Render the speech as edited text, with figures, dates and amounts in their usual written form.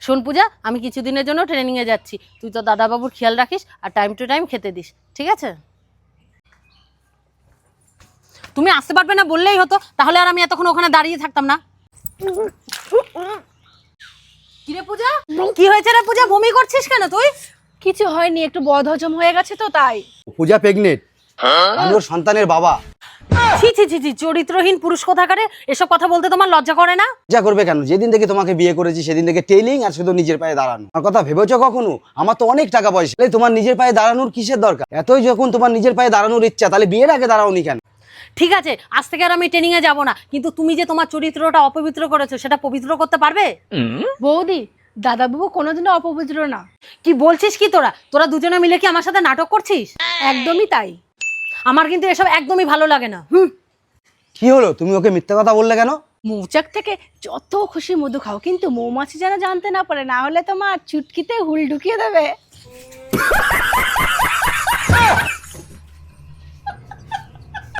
শোন পূজা, আমি কিছুদিনের জন্য ট্রেনিংয়ে যাচ্ছি, তুই তো দাদাবাবুর খেয়াল রাখিস আর টাইম টু টাইম খেতে দিস, ঠিক আছে? তুমি আসতে পারবে না বললেই হতো, তাহলে আর আমি এতক্ষণ ওখানে দাঁড়িয়ে থাকতাম না। কিরে পূজা, কি হয়েছে রে পূজা, বমি করছিস কেন তুই? কিছু হয়নি, একটু বদহজম হয়ে গেছে তো তাই। পূজা প্রেগনেন্ট, আমি ওর সন্তানের বাবা। ছি ছি ছি ছি, চরিত্রহীন পুরুষ কোথাকারে, এসব কথা বলতে তোমার লজ্জা করে না? যা করবে কেন, যেদিন থেকে তোমাকে বিয়ে করেছি সেদিন থেকে টেইলিং আর শুধু নিজের পায়ে দাঁড়ানো। আমার কথা ভেবেছো কখনো? আমার তো অনেক টাকা পয়সা, তাহলে তোমার নিজের পায়ে দাঁড়ানোর কিসের দরকার? এতই যখন তোমার নিজের পায়ে দাঁড়ানোর ইচ্ছা, তাহলে বিয়ের আগে দাঁড়াওনি কেন? ঠিক আছে, আজ থেকে আর আমি ট্রেনিংয়ে যাব না, কিন্তু তুমি যে তোমার চরিত্রটা অপবিত্র করেছো সেটা পবিত্র করতে পারবে? বৌদি, দাদাবাবু কোনোদিনও অপবিত্র না। কি বলছিস কি তোরা? তোরা দুজনে মিলে কি আমার সাথে নাটক করছিস? একদমই তাই। আমার কিন্তু এসব একদমই ভালো লাগে না। কি হলো, তুমি ওকে মিথ্যা কথা বললে কেন? মৌচাক থেকে যত খুশি মধু খাও, কিন্তু মৌমাছি যেন জানতে না পারে, না হলে তোমার চুটকিতে হুল ঢুকিয়ে দেবে।